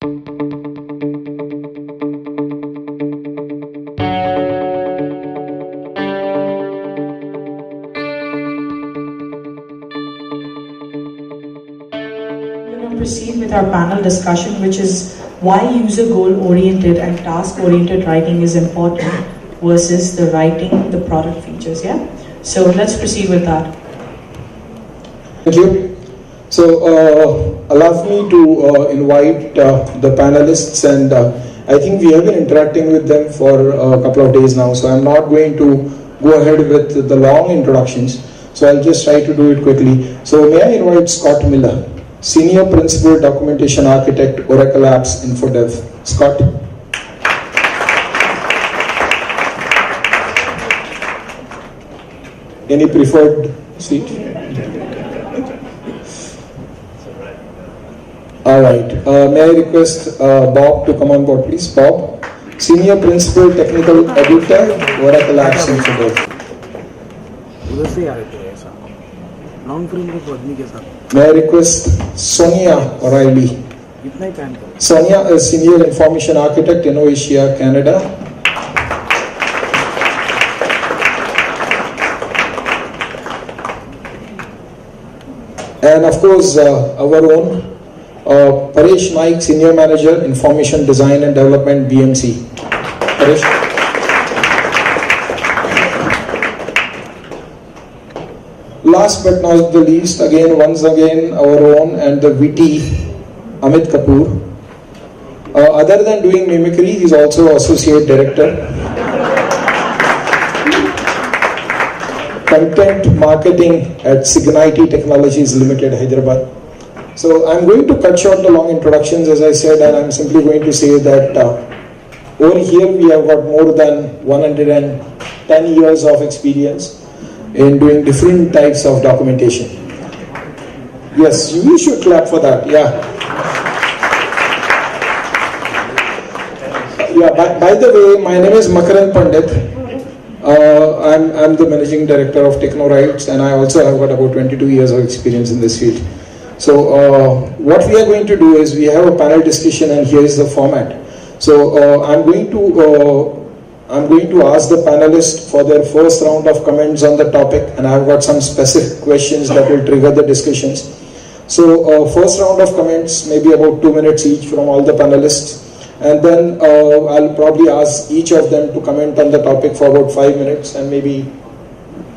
Proceed with our panel discussion, which is why user goal oriented and task oriented writing is important versus the writing the product features. Yeah, so let's proceed with that. Thank you. So allow me to invite the panelists, and I think we have been interacting with them for a couple of days now, so I'm not going to go ahead with the long introductions, so I'll just try to do it quickly. So may I invite Scott Miller, Senior Principal Documentation Architect, Oracle Apps InfoDev. Scott. Any preferred seat? All right. May I request Bob to come on board, please? Bob, Senior Principal Technical Editor, Oracle Apps InfoDev. May I request Sonia O'Reilly? Sonia is Senior Information Architect, InnoAsia, Canada. And of course, our own Paresh Naik, Senior Manager, Information Design and Development, BMC. Paresh. Last but not the least, once again, our own and the witty Amit Kapoor. Other than doing mimicry, he's also Associate Director, Content Marketing at Signity Technologies Limited, Hyderabad. So I'm going to cut short the long introductions, as I said, and I'm simply going to say that over here we have got more than 110 years of experience in doing different types of documentation. Yes, you should clap for that. Yeah. Yeah. By the way, my name is Makaran Pandit. I'm the Managing Director of TechnoRights, and I also have got about 22 years of experience in this field. So what we are going to do is we have a panel discussion, and here is the format. So I'm going to ask the panelists for their first round of comments on the topic, and I've got some specific questions that will trigger the discussions. So first round of comments, maybe about 2 minutes each from all the panelists, and then I'll probably ask each of them to comment on the topic for about 5 minutes, and maybe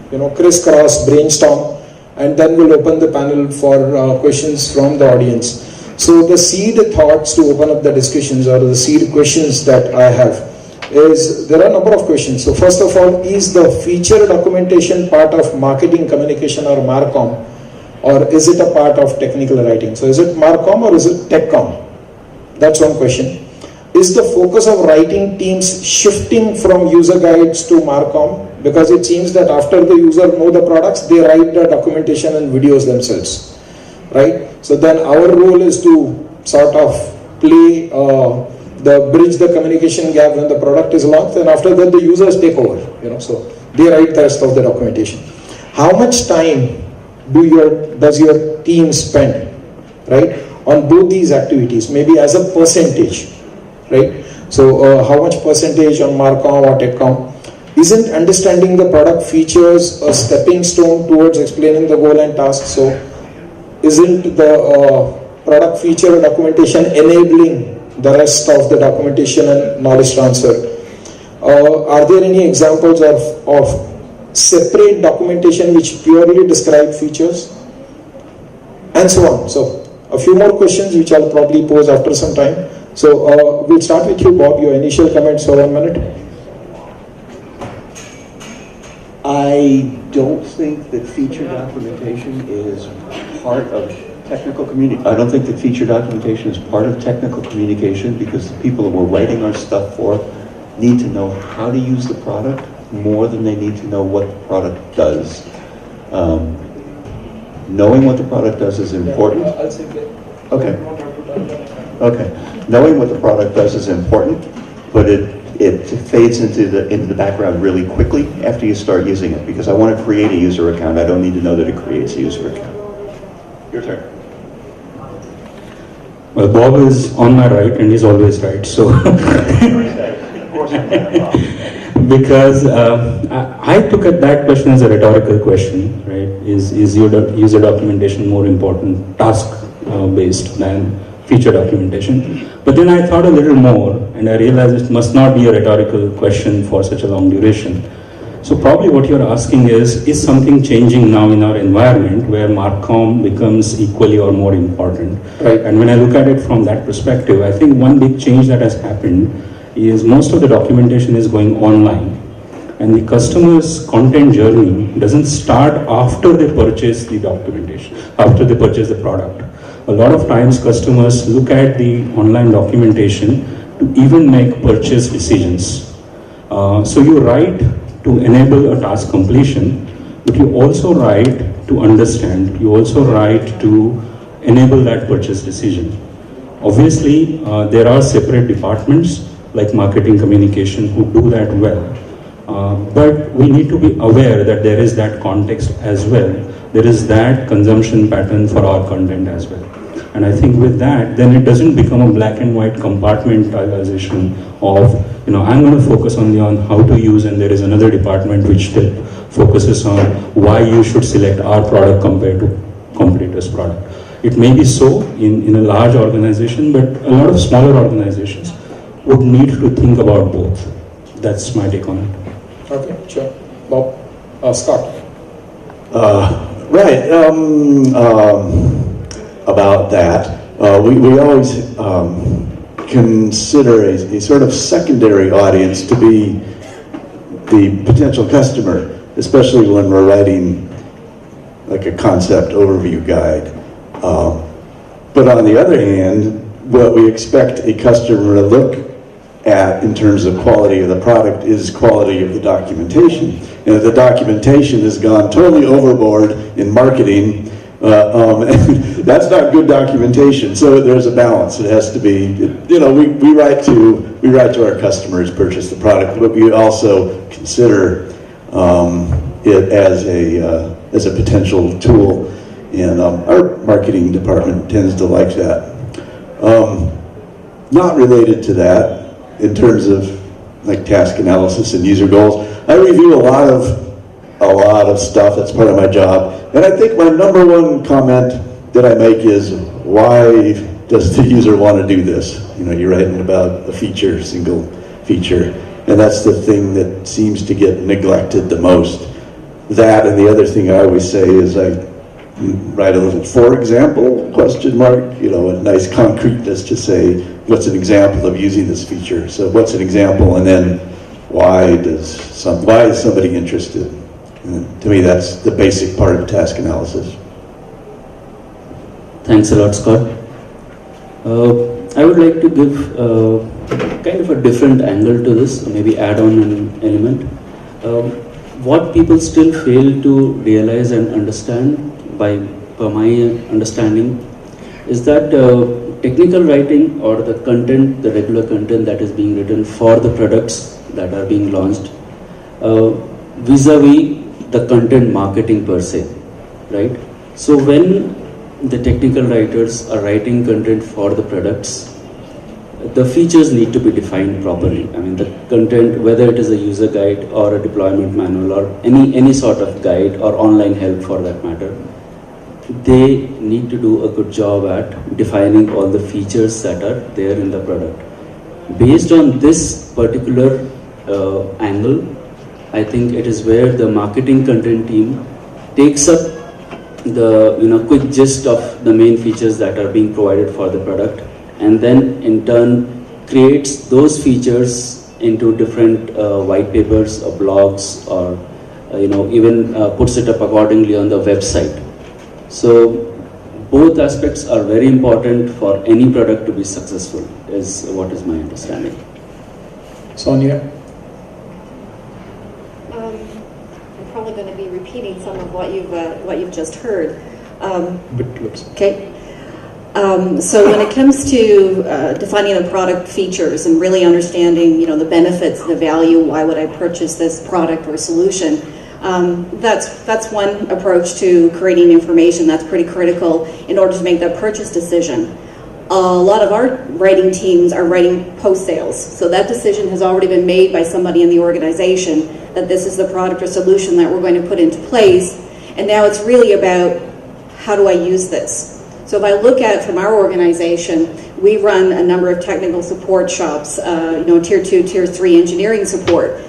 crisscross brainstorm, and then we'll open the panel for questions from the audience. So the seed thoughts to open up the discussions, or the seed questions that I have, is there are a number of questions. So first of all, is the feature documentation part of marketing communication or MarCom, or is it a part of technical writing? So is it MarCom or is it TechCom? That's one question. Is the focus of writing teams shifting from user guides to MarCom? Because it seems that after the user know the products, they write the documentation and videos themselves, right? So then our role is to sort of play bridge the communication gap when the product is launched, and after that the users take over, so they write the rest of the documentation. How much time does your team spend, right, on both these activities, maybe as a percentage, right? So how much percentage on MarCom or TechCom? Isn't understanding the product features a stepping stone towards explaining the goal and task? So isn't the product feature documentation enabling the rest of the documentation and knowledge transfer? Are there any examples of separate documentation which purely describe features? And so on. So a few more questions which I'll probably pose after some time. So we'll start with you, Bob, your initial comments for 1 minute. I don't think that feature documentation is part of technical communication. I don't think that feature documentation is part of technical communication, because the people that we're writing our stuff for need to know how to use the product more than they need to know what the product does. Knowing what the product does is important. Okay. Okay. Knowing what the product does is important, but it fades into the background really quickly after you start using it, because I want to create a user account. I don't need to know that it creates a user account. Your turn. Well, Bob is on my right and he's always right. So, because I took that question as a rhetorical question, right? Is your user documentation more important, task-based than feature documentation? But then I thought a little more, and I realized it must not be a rhetorical question for such a long duration. So probably what you're asking is something changing now in our environment where MarCom becomes equally or more important? Right. And when I look at it from that perspective, I think one big change that has happened is most of the documentation is going online. And the customer's content journey doesn't start after they purchase the documentation, after they purchase the product. A lot of times customers look at the online documentation to even make purchase decisions. So you write to enable a task completion, but you also write to understand, you also write to enable that purchase decision. Obviously, there are separate departments like marketing communication who do that well. But we need to be aware that there is that context as well. There is that consumption pattern for our content as well. And I think with that, then it doesn't become a black and white compartmentalization of, I'm going to focus only on how to use, and there is another department which still focuses on why you should select our product compared to competitor's product. It may be so in a large organization, but a lot of smaller organizations would need to think about both. That's my take on it. Okay, sure. Bob, Scott. Right. About that, we always consider a sort of secondary audience to be the potential customer, especially when we're writing like a concept overview guide. But on the other hand, what we expect a customer to look at in terms of quality of the product is quality of the documentation. And if the documentation has gone totally overboard in marketing, that's not good documentation. So there's a balance. It has to be, we write to our customers, purchase the product, but we also consider it as a potential tool, and our marketing department tends to like that. Not related to that, in terms of like task analysis and user goals, I review a lot of stuff. That's part of my job. And I think my number one comment that I make is, why does the user want to do this? You're writing about a feature, single feature, and that's the thing that seems to get neglected the most. That, and the other thing I always say is I write a little "for example?" question mark, a nice concreteness to say, what's an example of using this feature? So what's an example, and then why is somebody interested? And to me, that's the basic part of task analysis. Thanks a lot, Scott. I would like to give kind of a different angle to this, maybe add on an element. What people still fail to realize and understand, per my understanding, is that technical writing or the content, the regular content that is being written for the products that are being launched, vis-a-vis the content marketing per se, right? So when the technical writers are writing content for the products, the features need to be defined properly. I mean, the content, whether it is a user guide or a deployment manual or any sort of guide or online help for that matter, they need to do a good job at defining all the features that are there in the product. Based on this particular angle, I think it is where the marketing content team takes up the quick gist of the main features that are being provided for the product, and then in turn creates those features into different white papers or blogs, or even puts it up accordingly on the website. So both aspects are very important for any product to be successful, is what is my understanding. Sonia? I'm probably going to be repeating some of what you've just heard. Okay. So when it comes to defining the product features and really understanding, the benefits, the value, why would I purchase this product or solution? That's one approach to creating information that's pretty critical in order to make that purchase decision. A lot of our writing teams are writing post-sales. So that decision has already been made by somebody in the organization that this is the product or solution that we're going to put into place. And now it's really about, how do I use this? So if I look at from our organization, we run a number of technical support shops, tier 2, tier 3 engineering support.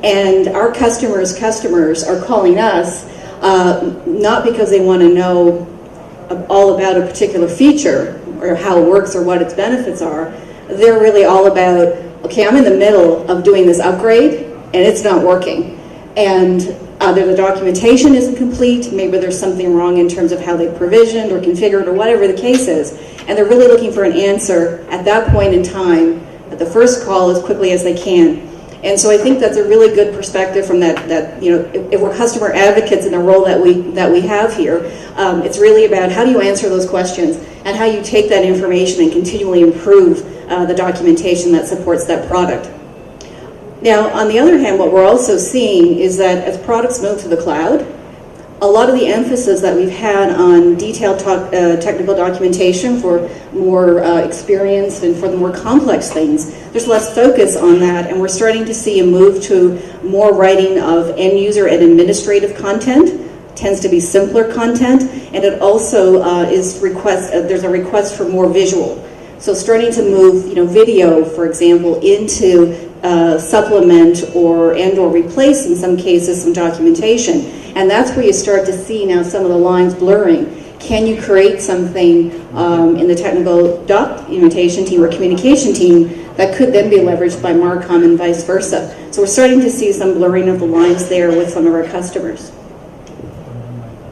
And our customers are calling us not because they want to know all about a particular feature or how it works or what its benefits are. They're really all about, okay, I'm in the middle of doing this upgrade and it's not working. And either the documentation isn't complete, maybe there's something wrong in terms of how they provisioned or configured or whatever the case is. And they're really looking for an answer at that point in time, at the first call, as quickly as they can. And so I think that's a really good perspective from that if we're customer advocates in the role that we have here, it's really about how do you answer those questions and how you take that information and continually improve the documentation that supports that product. Now, on the other hand, what we're also seeing is that as products move to the cloud, a lot of the emphasis that we've had on detailed technical documentation for more experienced and for the more complex things, there's less focus on that, and we're starting to see a move to more writing of end user and administrative content. Tends to be simpler content, and it also there's a request for more visual. So starting to move, video, for example, into supplement or replace in some cases some documentation, and that's where you start to see now some of the lines blurring. Can you create something in the technical documentation team or communication team that could then be leveraged by Marcom and vice versa? So we're starting to see some blurring of the lines there with some of our customers.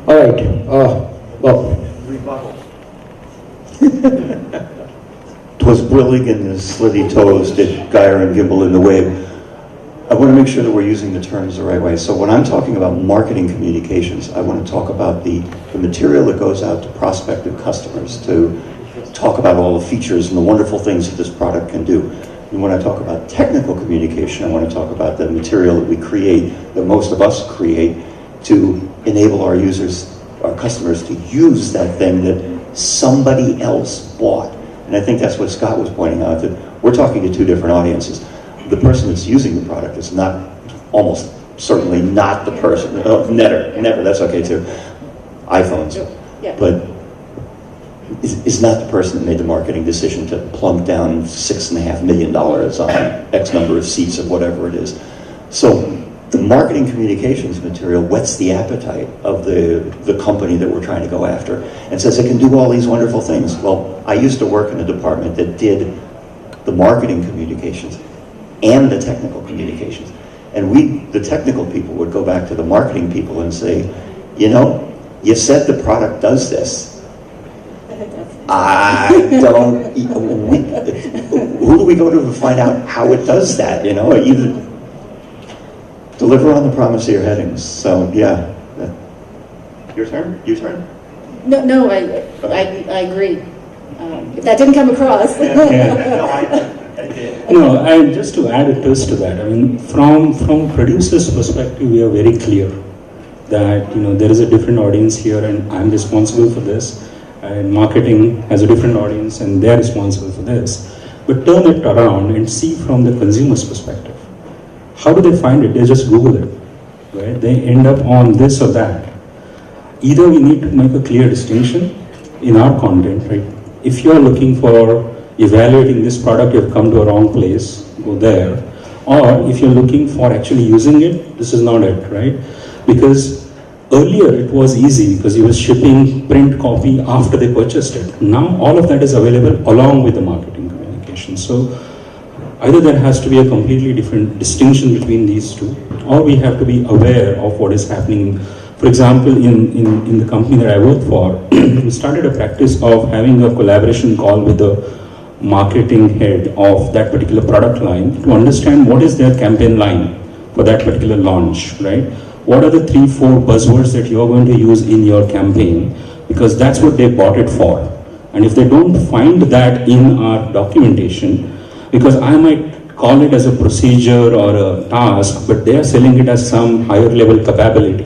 All right. Well. Twas brillig and his slitty toes did gyre and gimble in the wave. I want to make sure that we're using the terms the right way. So when I'm talking about marketing communications, I want to talk about the material that goes out to prospective customers, to talk about all the features and the wonderful things that this product can do. And when I talk about technical communication, I want to talk about the material that we create, that most of us create, to enable our users, our customers, to use that thing that somebody else bought. And I think that's what Scott was pointing out, that we're talking to two different audiences. The person that's using the product is not, almost certainly not the person, never, that's okay too, iPhones, Yeah. but is not the person that made the marketing decision to plunk down $6.5 million on X number of seats of whatever it is. So the marketing communications material whets the appetite of the company that we're trying to go after and says it can do all these wonderful things. Well, I used to work in a department that did the marketing communications and the technical communications. And the technical people, would go back to the marketing people and say, you said the product does this. I don't, who do we go to find out how it does that? Either deliver on the promise of your headings. So yeah, your turn. No, I agree. If that didn't come across. No, and just to add a twist to that, I mean, from producer's perspective, we are very clear that there is a different audience here, and I'm responsible for this, and marketing has a different audience, and they're responsible for this. But turn it around and see from the consumer's perspective. How do they find it? They just Google it, right? They end up on this or that. Either we need to make a clear distinction in our content, right? If you're looking for evaluating this product, you've come to a wrong place, go there. Or if you're looking for actually using it, this is not it, right? Because earlier it was easy because you were shipping print copy after they purchased it. Now all of that is available along with the marketing communication. So either there has to be a completely different distinction between these two, or we have to be aware of what is happening. For example, in the company that I work for, we started a practice of having a collaboration call with the marketing head of that particular product line to understand what is their campaign line for that particular launch, right? What are the 3-4 buzzwords that you're going to use in your campaign? Because that's what they bought it for. And if they don't find that in our documentation, because I might call it as a procedure or a task, but they are selling it as some higher level capability.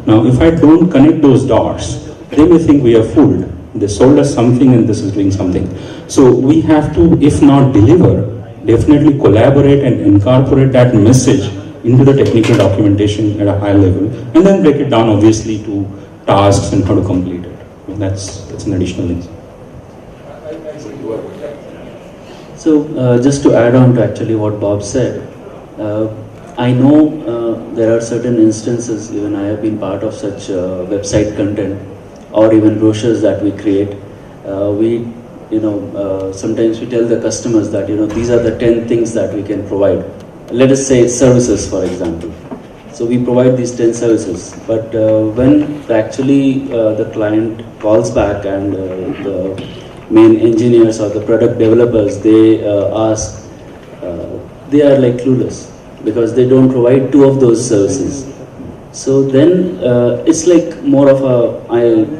Now, if I don't connect those dots, they may think we are fooled, They sold us something and this is doing something. So we have to, if not deliver, definitely collaborate and incorporate that message into the technical documentation at a high level, and then break it down obviously to tasks and how to complete it. That's an additional thing. So just to add on to actually what Bob said, I know there are certain instances, even I have been part of such website content or even brochures that we create. Sometimes we tell the customers that, these are the 10 things that we can provide. Let us say services, for example. So we provide these 10 services, but when actually the client calls back and the main engineers or the product developers, they ask, they are like clueless because they don't provide 2 of those services. So then it's like more of a,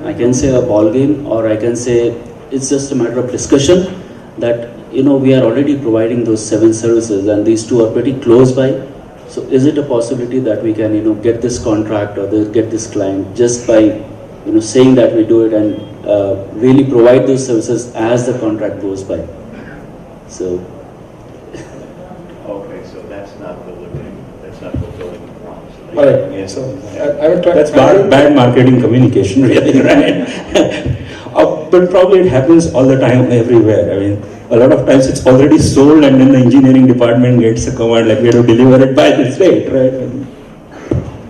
I can say a ball game, or I can say it's just a matter of discussion that, we are already providing those 7 services and these 2 are pretty close by. So is it a possibility that we can, get this contract or get this client just by, saying that we do it and really provide those services as the contract goes by? So. Okay, so that's not fulfilling the promise. All right. Yeah. So I will try. That's bad marketing communication, really, right? But probably it happens all the time, everywhere. I mean, a lot of times it's already sold, and then the engineering department gets a command like we have to deliver it by this date, right?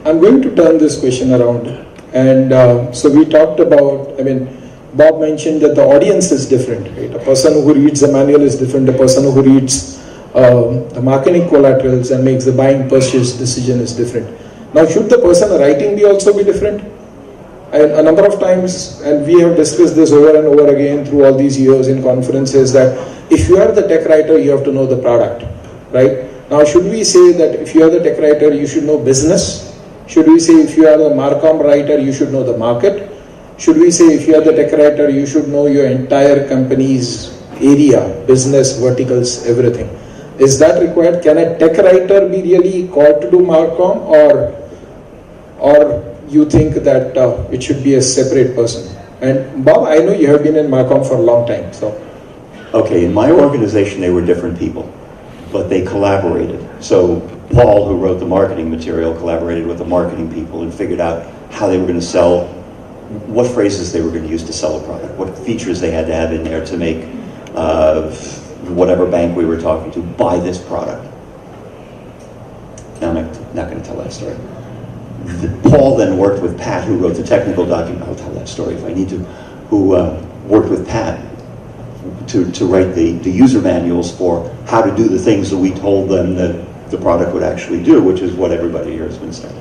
I'm going to turn this question around. And so we talked about, Bob mentioned that the audience is different, right? A person who reads the manual is different. A person who reads the marketing collaterals and makes the buying purchase decision is different. Now, should the person writing be also be different? And a number of times, and we have discussed this over and over again through all these years in conferences, that if you are the tech writer, you have to know the product, right? Now, should we say that if you are the tech writer, you should know business? Should we say if you are the Marcom writer, you should know the market? Should we say if you are the tech writer, you should know your entire company's area, business, verticals, everything? Is that required? Can a tech writer be really called to do Marcom, or you think that it should be a separate person? And Bob, I know you have been in Marcom for a long time, so. Okay, in my organization, they were different people, but they collaborated. So Paul, who wrote the marketing material, collaborated with the marketing people and figured out how they were going to sell, what phrases they were going to use to sell a product, what features they had to have in there to make whatever bank we were talking to buy this product. Now, I'm not going to tell that story. Paul then worked with Pat, who wrote the technical document. I'll tell that story if I need to. Who worked with Pat to write the user manuals for how to do the things that we told them that the product would actually do, which is what everybody here has been saying.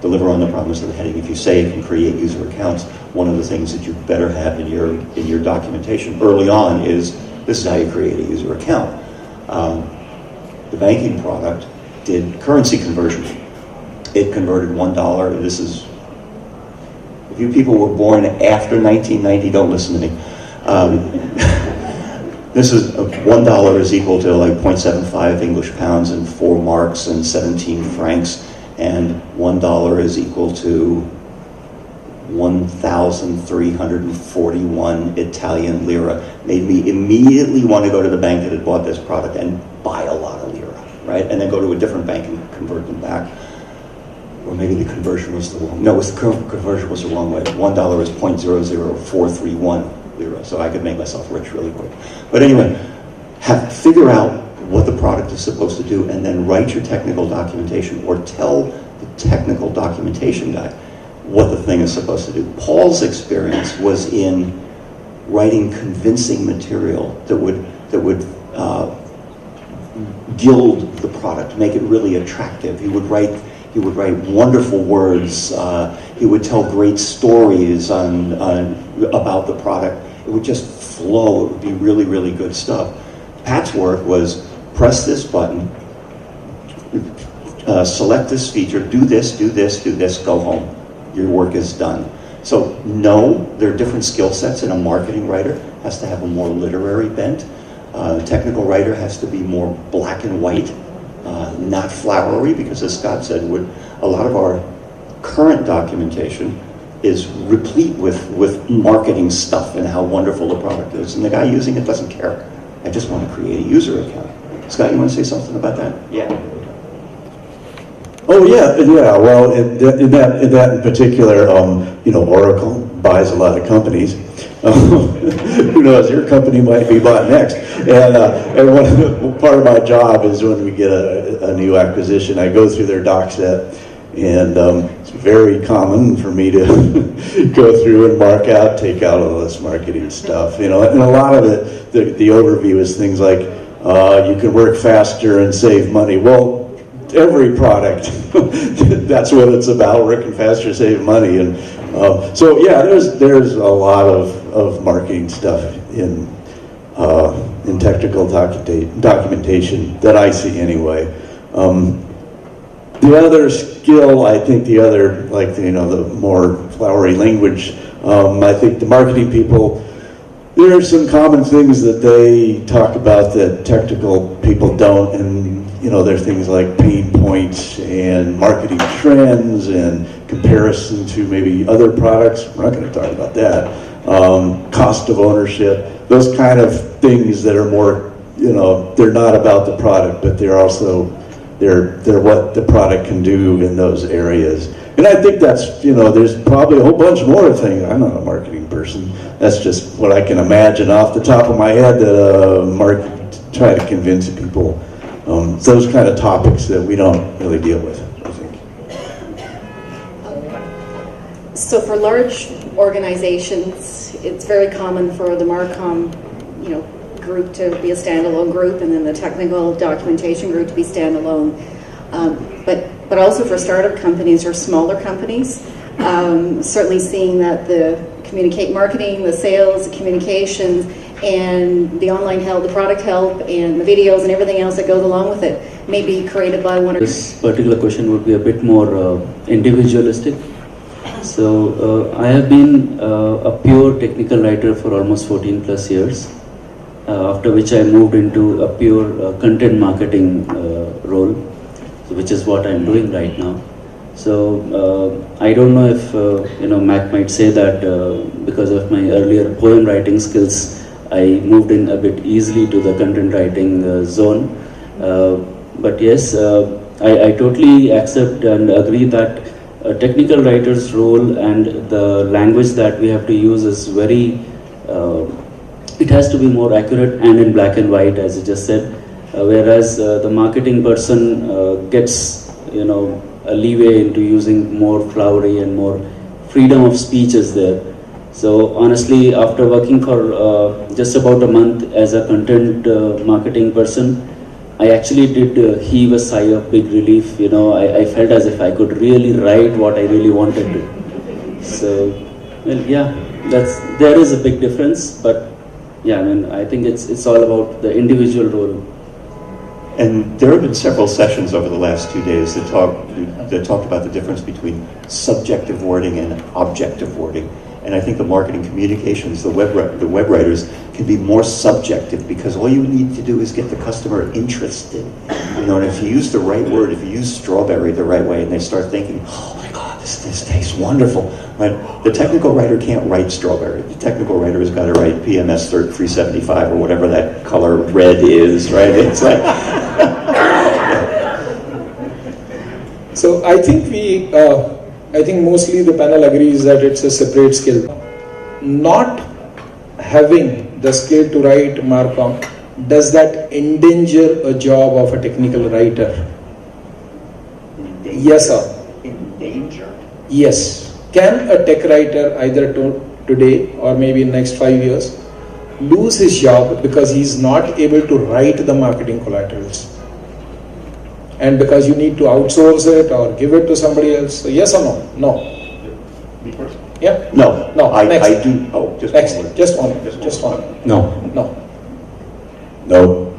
Deliver on the promise of the heading. If you save and create user accounts, one of the things that you better have in your documentation early on is this is how you create a user account. The banking product did currency conversion. It converted $1. This is, if you people were born after 1990, don't listen to me. This is $1 is equal to like 0.75 English pounds and 4 marks and 17 francs, and $1 is equal to 1,341 Italian lira. Made me immediately want to go to the bank that had bought this product and buy a lot of lira, right? And then go to a different bank and convert them back. Or maybe the conversion was the wrong. No, the conversion was the wrong way. $1 is 0.00431 lira, so I could make myself rich really quick. But anyway, figure out what the product is supposed to do, and then write your technical documentation, or tell the technical documentation guy what the thing is supposed to do. Paul's experience was in writing convincing material that would gild the product, make it really attractive. He would write wonderful words. He would tell great stories about the product. It would just flow. It would be really, really good stuff. Pat's work was press this button, select this feature, do this, go home. Your work is done. So no, there are different skill sets, and a marketing writer has to have a more literary bent. A technical writer has to be more black and white, not flowery, because as Scott said, a lot of our current documentation is replete with marketing stuff and how wonderful the product is, and the guy using it doesn't care. I just want to create a user account. Scott, you want to say something about that? Yeah. Oh yeah. Well, in that in particular, Oracle buys a lot of companies. Who knows? Your company might be bought next. And part of my job is when we get a new acquisition, I go through their doc set, and it's very common for me to go through and mark out, take out all this marketing stuff. And a lot of it, the overview is things like you can work faster and save money. Well, every product, that's what it's about, working faster, save money. And so yeah, there's a lot of marketing stuff in technical documentation that I see anyway. The other skill, I think the more flowery language, I think the marketing people, there are some common things that they talk about that technical people don't, and there are things like pain points and marketing trends and comparison to maybe other products. We're not going to talk about that. Cost of ownership, those kind of things that are more, they're not about the product, but they're also they're what the product can do in those areas. And I think that's, there's probably a whole bunch more things. I'm not a marketing person. That's just what I can imagine off the top of my head that try to convince people. Those kind of topics that we don't really deal with, I think. So for large organizations, it's very common for the Marcom, group to be a standalone group, and then the technical documentation group to be standalone. But also for startup companies or smaller companies, certainly seeing that the marketing, the sales, the communications, and the online help, the product help, and the videos and everything else that goes along with it may be created by one or This particular question would be a bit more individualistic. So I have been a pure technical writer for almost 14 plus years, after which I moved into a pure content marketing role, which is what I'm doing right now. So I don't know if Mac might say that because of my earlier poem writing skills, I moved in a bit easily to the content writing zone. But yes, I totally accept and agree that a technical writer's role and the language that we have to use is very, it has to be more accurate and in black and white, as you just said. Whereas the marketing person gets, a leeway into using more flowery and more freedom of speech is there. So honestly, after working for just about a month as a content marketing person, I actually did heave a sigh of big relief. I felt as if I could really write what I really wanted to. So, well, yeah, there is a big difference, but yeah, I think it's all about the individual role. And there have been several sessions over the last 2 days that talked about the difference between subjective wording and objective wording. And I think the marketing communications, the web writers can be more subjective, because all you need to do is get the customer interested. And if you use the right word, if you use strawberry the right way, and they start thinking, oh my God, this tastes wonderful. Right? The technical writer can't write strawberry. The technical writer has got to write PMS 375 or whatever that color red is, right? It's like... So I think mostly the panel agrees that it's a separate skill. Not having the skill to write Marcom, does that endanger a job of a technical writer? Yes, sir. Endanger? Yes. Can a tech writer either today or maybe in next 5 years lose his job because he's not able to write the marketing collaterals? And because you need to outsource it or give it to somebody else? So yes or no? No. Me first? Yeah? No. No. I do. Oh, just next. one. Just one. No. No. No.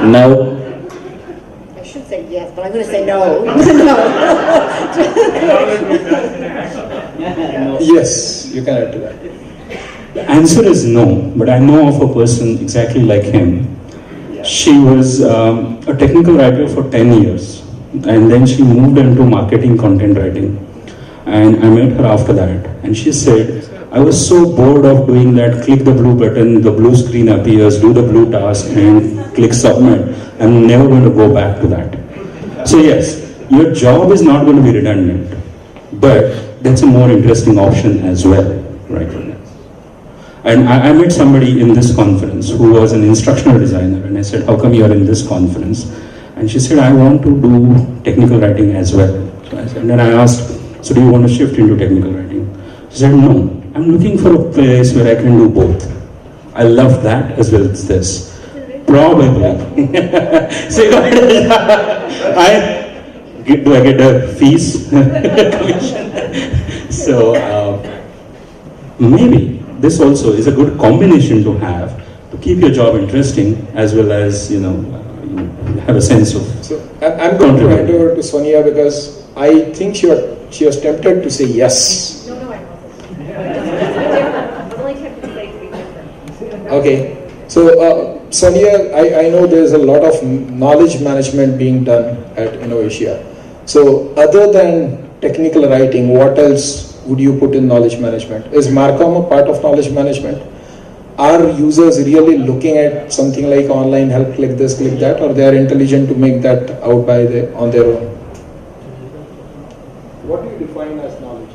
Now, I should say yes, but I'm going to say no. No. Yes, you can add to that. The answer is no, but I know of a person exactly like him. She was a technical writer for 10 years, and then she moved into marketing content writing. And I met her after that, and she said, I was so bored of doing that, click the blue button, the blue screen appears, do the blue task, and click submit. I'm never going to go back to that. So yes, your job is not going to be redundant, but that's a more interesting option as well, right? And I met somebody in this conference who was an instructional designer, and I said, how come you're in this conference? And she said, I want to do technical writing as well. So I said, and then I asked, so do you want to shift into technical writing? She said, no, I'm looking for a place where I can do both. I love that as well as this. Probably. Say, do I get a fees commission? So maybe this also is a good combination to have to keep your job interesting as well as have a sense of. So I'm going to hand over to Sonia because I think she was tempted to say yes. No, I wasn't. I'm only tempted to say to be different. Okay. So Sonia, I know there's a lot of knowledge management being done at Innovatia. So other than technical writing, what else would you put in knowledge management? Is Marcom a part of knowledge management? Are users really looking at something like online help, click this, click that, or they are intelligent to make that out on their own? What do you define as knowledge?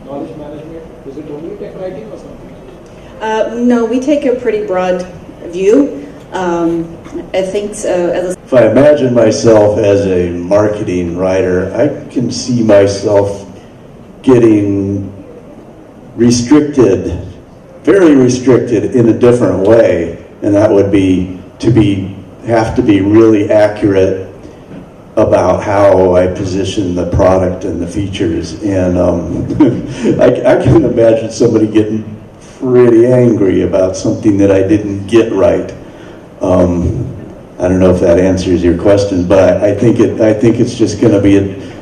Knowledge management? Is it only tech writing or something? No, we take a pretty broad view. I think if I imagine myself as a marketing writer, I can see myself getting restricted, very restricted in a different way, and that would be have to be really accurate about how I position the product and the features. And I can imagine somebody getting pretty angry about something that I didn't get right. I don't know if that answers your question, but I think it's just going to be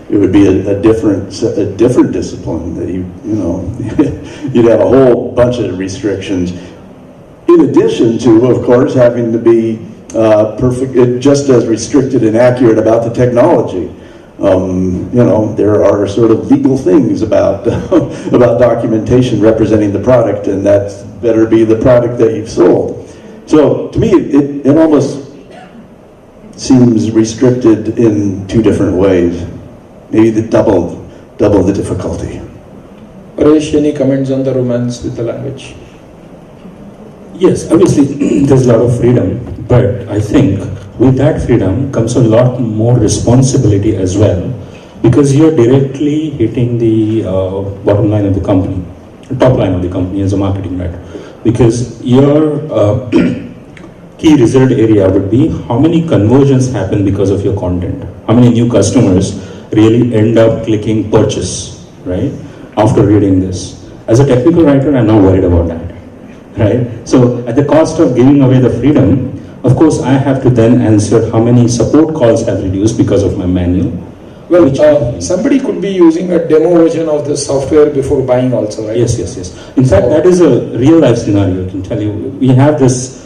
it would be a different discipline that you'd have a whole bunch of restrictions. In addition to, of course, having to be just as restricted and accurate about the technology. There are sort of legal things about about documentation representing the product, and that better be the product that you've sold. So to me, it almost seems restricted in two different ways. Maybe the double the difficulty. Paresh, any comments on the romance with the language? Yes, obviously there's a lot of freedom, but I think with that freedom comes a lot more responsibility as well, because you're directly hitting the bottom line of the company, top line of the company as a marketing writer. Because your key result area would be how many conversions happen because of your content, how many new customers really end up clicking purchase, right, after reading this. As a technical writer, I'm not worried about that, right? So at the cost of giving away the freedom, of course, I have to then answer how many support calls have reduced because of my manual. Well, somebody could be using a demo version of the software before buying also, right? Yes. In fact, that is a real life scenario, I can tell you. We have this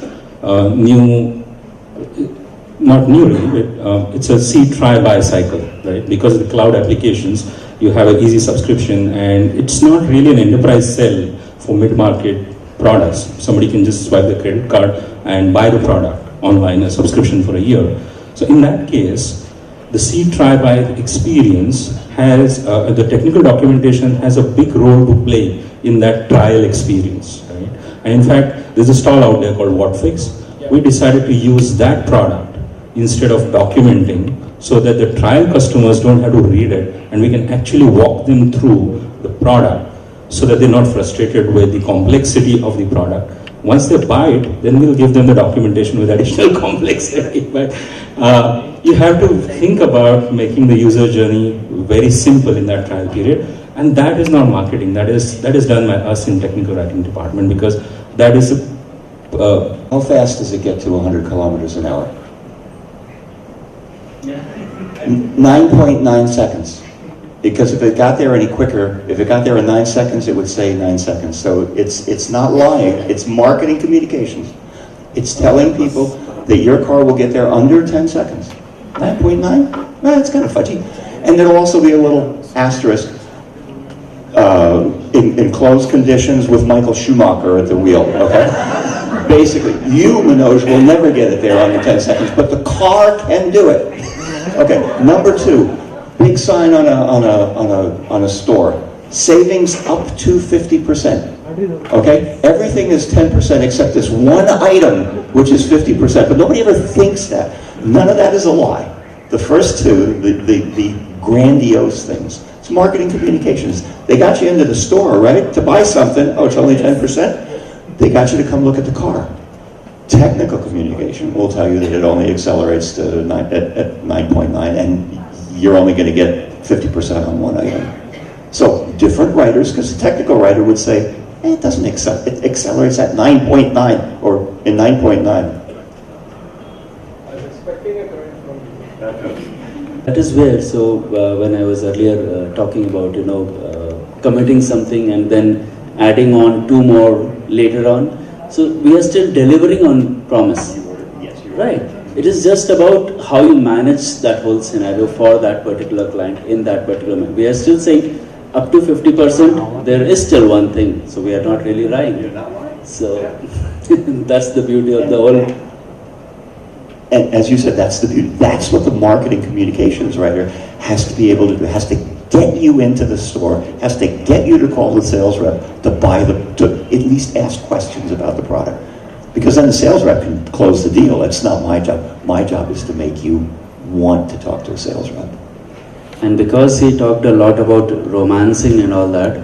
not new really, but it's a see, try, buy cycle, right? Because of the cloud applications, you have an easy subscription, and it's not really an enterprise sell for mid-market products. Somebody can just swipe the credit card and buy the product online, a subscription for a year. So in that case, the see, try, buy experience has, the technical documentation has a big role to play in that trial experience, right? And in fact, there's a stall out there called WhatFix. Yeah. We decided to use that product instead of documenting, so that the trial customers don't have to read it, and we can actually walk them through the product so that they're not frustrated with the complexity of the product. Once they buy it, then we'll give them the documentation with additional complexity. But you have to think about making the user journey very simple in that trial period, and that is not marketing. That is done by us in technical writing department, because that is How fast does it get to 100 kilometers an hour? 9.9 seconds. Because if it got there any quicker, if it got there in 9 seconds, it would say 9 seconds. So it's not lying. It's marketing communications. It's telling people that your car will get there under 10 seconds. 9.9? Well, that's kind of fudgy. And there'll also be a little asterisk. in closed conditions with Michael Schumacher at the wheel, okay? Basically, you, Manoj, will never get it there under 10 seconds, but the car can do it. Okay, number 2, big sign on a store. Savings up to 50%. Okay? Everything is 10% except this one item, which is 50%. But nobody ever thinks that. None of that is a lie. The first two, the grandiose things. It's marketing communications. They got you into the store, right? To buy something. Oh, it's only 10%. They got you to come look at the car. Technical communication will tell you that it only accelerates to 9.9, and you're only going to get 50% on one item. So different writers, because the technical writer would say, it doesn't it accelerates at 9.9 or in 9.9. I was expecting a comment from you. That is where, so when I was earlier talking about, committing something and then adding on 2 more later on. So we are still delivering on promise. Yes, you're Right. It is just about how you manage that whole scenario for that particular client in that particular moment. We are still saying up to 50%, there is still one thing. So we are not really lying. So that's the beauty of the whole. And as you said, that's the beauty. That's what the marketing communications writer has to be able to do. Has to get you into the store, has to get you to call the sales rep to to at least ask questions about the product. Because then the sales rep can close the deal. That's not my job. My job is to make you want to talk to a sales rep. And because he talked a lot about romancing and all that,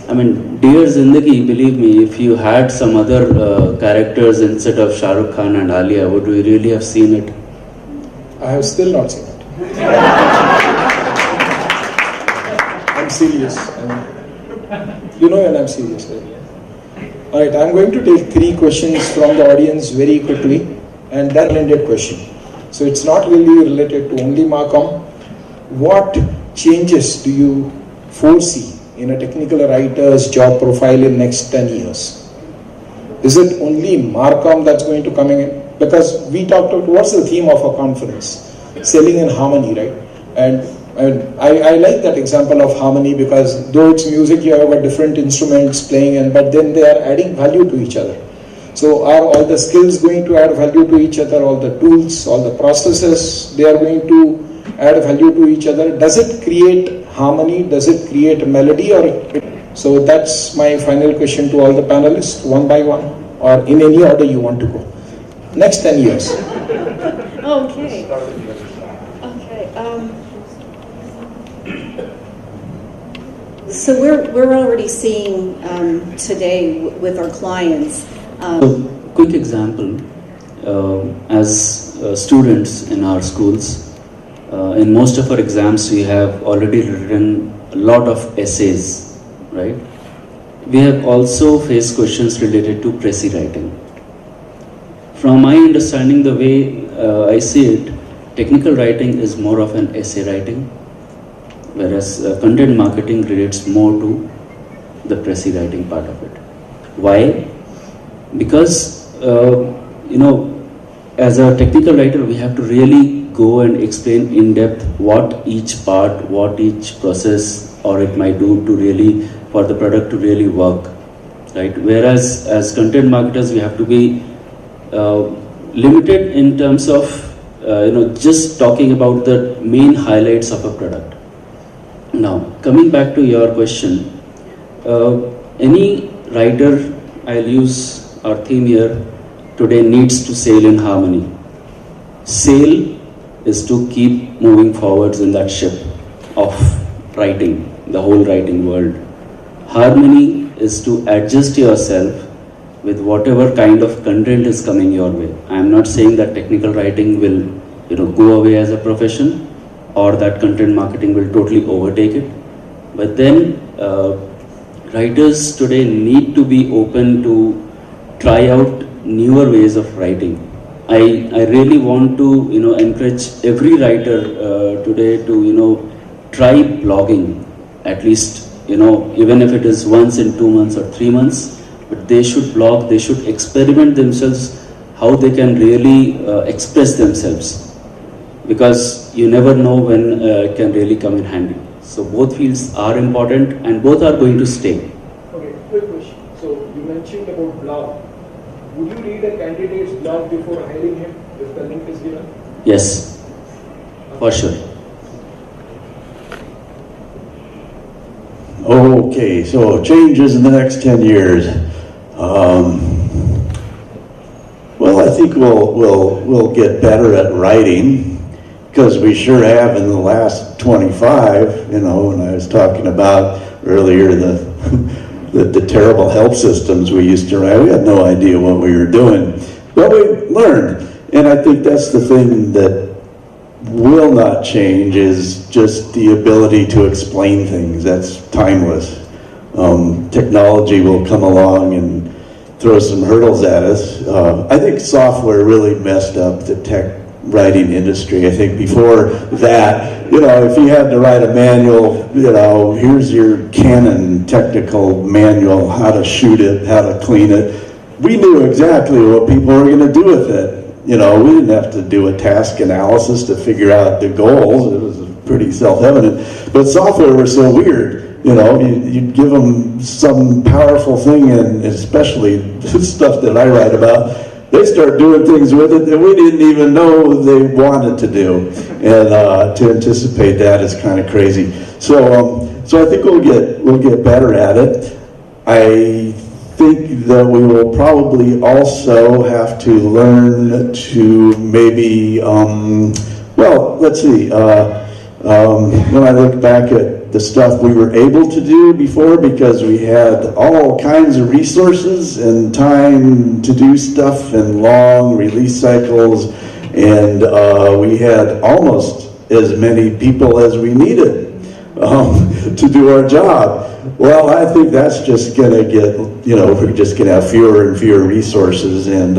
I mean, Dear Zindagi, believe me, if you had some other characters instead of Shah Rukh Khan and Alia, would we really have seen it? I have still not seen it. I'm serious. And I'm serious. Right? Alright, I'm going to take 3 questions from the audience very quickly, and then ended question. So it's not really related to only Marcom. What changes do you foresee in a technical writer's job profile in next 10 years? Is it only Marcom that's going to come in? Because we talked about what's the theme of a conference? Selling in harmony, right? And I like that example of harmony, because though it's music, you have got different instruments playing, but then they are adding value to each other. So are all the skills going to add value to each other? All the tools, all the processes, they are going to add value to each other? Does it create harmony? Does it create melody? So that's my final question to all the panelists, one by one, or in any order you want to go. Next 10 years. Okay. So we're already seeing today with our clients. Quick example, as students in our schools, in most of our exams we have already written a lot of essays, right? We have also faced questions related to précis writing. From my understanding, the way I see it, technical writing is more of an essay writing, whereas content marketing relates more to the précis writing part of it. Why? Because, as a technical writer, we have to really go and explain in depth what each part, what each process, or it might do to really, for the product to really work, right? Whereas as content marketers, we have to be limited in terms of, just talking about the main highlights of a product. Now, coming back to your question, any writer, I'll use our theme here today, needs to sail in harmony. Sail is to keep moving forwards in that ship of writing, the whole writing world. Harmony is to adjust yourself with whatever kind of content is coming your way. I am not saying that technical writing will, go away as a profession, or that content marketing will totally overtake it. But then writers today need to be open to try out newer ways of writing. I really want to encourage every writer today to try blogging, at least even if it is once in 2 months or 3 months, but they should blog, they should experiment themselves how they can really express themselves, because you never know when it can really come in handy. So both fields are important and both are going to stay. Okay, quick question. So you mentioned about blog. Would you read a candidate's blog before hiring him if the link is given? Yes, for sure. Okay, so changes in the next 10 years. Well, I think we'll get better at writing, because we sure have in the last 25. You know, when I was talking about earlier the terrible help systems we used to write, we had no idea what we were doing, but we learned. And I think that's the thing that will not change, is just the ability to explain things. That's timeless. Technology will come along and throw some hurdles at us. I think software really messed up the tech writing industry. I think before that, you know, if you had to write a manual, you know, here's your Canon technical manual, how to shoot it, how to clean it, we knew exactly what people were going to do with it. You know, we didn't have to do a task analysis to figure out the goals. It was pretty self-evident. But software was so weird. You know, you'd give them some powerful thing, and especially the stuff that I write about, they start doing things with it that we didn't even know they wanted to do. And to anticipate that is kind of crazy. So I think we'll get better at it. I think that we will probably also have to learn to maybe, well, let's see. When I look back at the stuff we were able to do before, because we had all kinds of resources and time to do stuff and long release cycles, and we had almost as many people as we needed to do our job. Well, I think that's just going to get, you know, we're just going to have fewer and fewer resources, and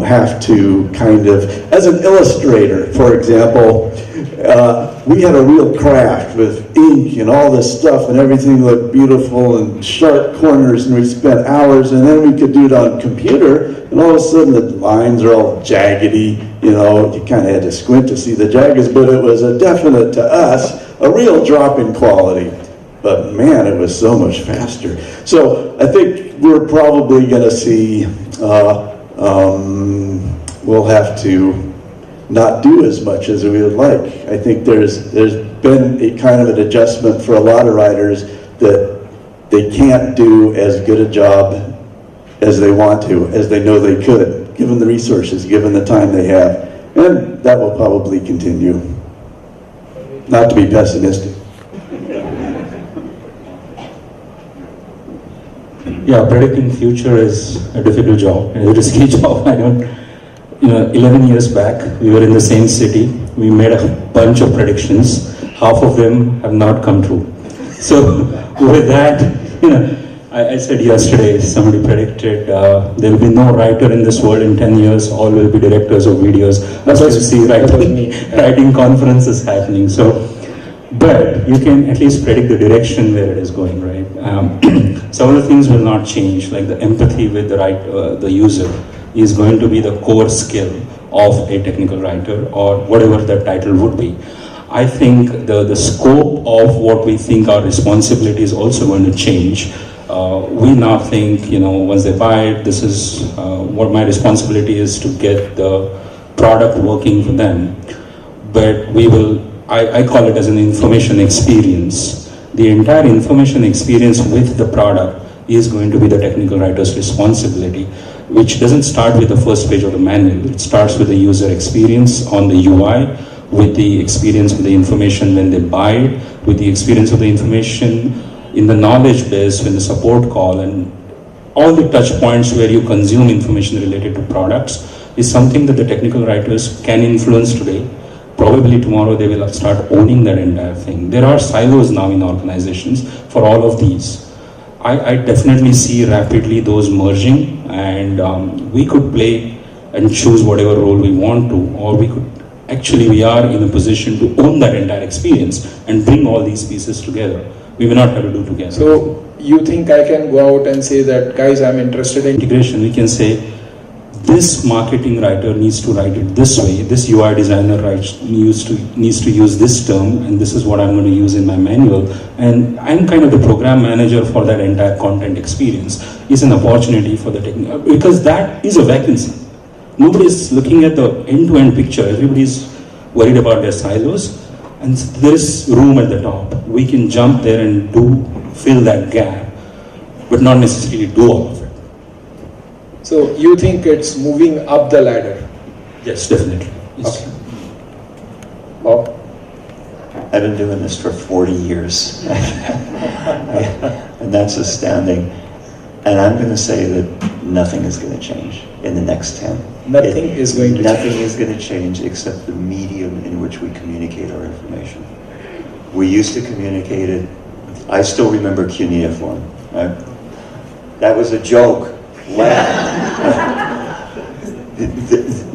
have to kind of, as an illustrator, for example, we had a real craft with ink and all this stuff, and everything looked beautiful and sharp corners, and we spent hours, and then we could do it on computer, and all of a sudden the lines are all jaggedy, you know, you kind of had to squint to see the jaggeds, but it was a definite, to us, a real drop in quality. But man, it was so much faster. So I think we're probably going to see, we'll have to not do as much as we would like. I think there's been a kind of an adjustment for a lot of writers that they can't do as good a job as they want to, as they know they could, given the resources, given the time they have. And that will probably continue. Not to be pessimistic. Yeah, predicting future is a difficult job, a risky job. I don't, 11 years back, we were in the same city. We made a bunch of predictions. Half of them have not come true. So with that, I said yesterday, somebody predicted there will be no writer in this world in 10 years, all will be directors of videos. As you see, writing conferences happening. So, but you can at least predict the direction where it is going, right? Some of the things will not change, like the empathy with the user is going to be the core skill of a technical writer, or whatever that title would be. I think the scope of what we think our responsibility is also going to change. We now think, once they buy it, this is what my responsibility is to get the product working for them. But we will, I call it as an information experience. The entire information experience with the product is going to be the technical writer's responsibility, which doesn't start with the first page of the manual. It starts with the user experience on the UI, with the experience with the information when they buy it, with the experience of the information in the knowledge base, when the support call, and all the touch points where you consume information related to products is something that the technical writers can influence today. Probably tomorrow they will start owning that entire thing. There are silos now in organizations for all of these. I definitely see rapidly those merging, and we could play and choose whatever role we want to, or we are in a position to own that entire experience and bring all these pieces together. We will not have to do together. So you think I can go out and say that, guys, I'm interested in integration? We can say, this marketing writer needs to write it this way, this UI designer needs to use this term, and this is what I'm going to use in my manual. And I'm kind of the program manager for that entire content experience. Is an opportunity for the technical, because that is a vacancy. Nobody's looking at the end-to-end picture. Everybody's worried about their silos, and there is room at the top. We can jump there and fill that gap, but not necessarily do all of it. So you think it's moving up the ladder? Yes, definitely. Yes. Okay. Bob? I've been doing this for 40 years, and that's astounding. And I'm going to say that nothing is going to change in the next 10. Nothing is going to Nothing change. is going to change except the medium in which we communicate our information. We used to communicate it. I still remember cuneiform. Right? That was a joke.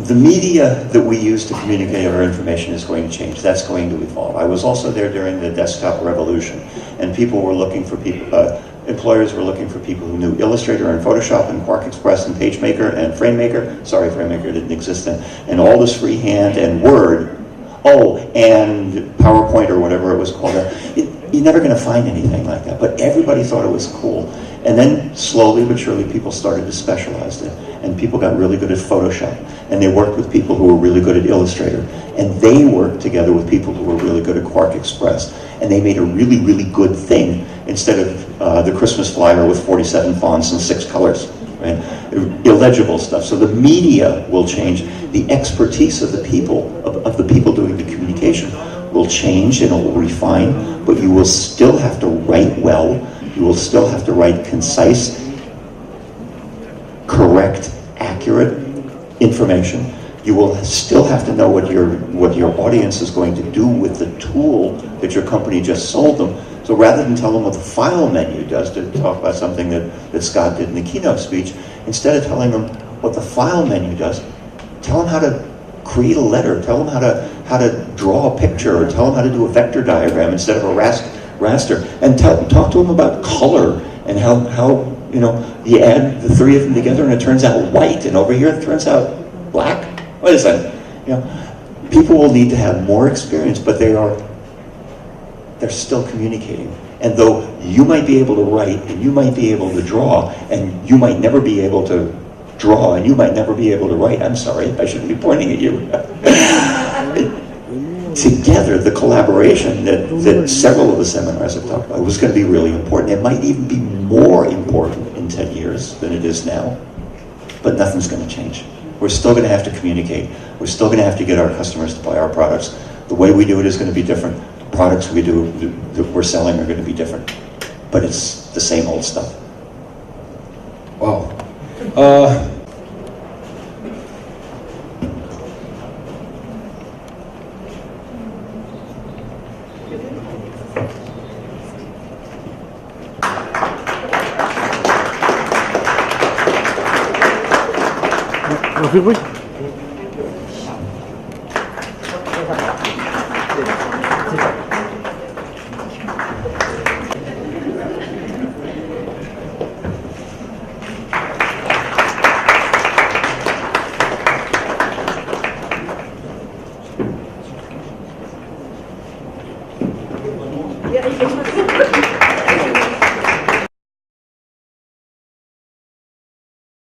The media that we use to communicate our information is going to change. That's going to evolve. I was also there during the desktop revolution, and people were looking for people. Employers were looking for people who knew Illustrator and Photoshop and QuarkXPress and PageMaker and FrameMaker. Sorry, FrameMaker didn't exist then. And all this freehand and Word. Oh, and PowerPoint or whatever it was called. You're never going to find anything like that. But everybody thought it was cool. And then slowly but surely people started to specialize it. And people got really good at Photoshop. And they worked with people who were really good at Illustrator. And they worked together with people who were really good at QuarkXPress. And they made a really, really good thing instead of the Christmas flyer with 47 fonts and 6 colors. Right? Illegible stuff. So the media will change. The expertise of the people, of the people doing the communication will change and it will refine, but you will still have to write well. You will still have to write concise, correct, accurate information. You will still have to know what your audience is going to do with the tool that your company just sold them. So rather than tell them what the file menu does, to talk about something that Scott did in the keynote speech, instead of telling them what the file menu does, tell them how to create a letter, tell them how to draw a picture, or tell them how to do a vector diagram instead of a raster, and talk to them about color and how you add the three of them together and it turns out white, and over here it turns out black. Wait a second. People will need to have more experience, but they're still communicating. And though you might be able to write and you might be able to draw and you might never be able to draw and you might never be able to write, I'm sorry, I shouldn't be pointing at you. Together, the collaboration that several of the seminars have talked about was going to be really important. It might even be more important in 10 years than it is now, but nothing's going to change. We're still going to have to communicate. We're still going to have to get our customers to buy our products. The way we do it is going to be different. The products that we're selling are going to be different, but it's the same old stuff. Wow. Feel free.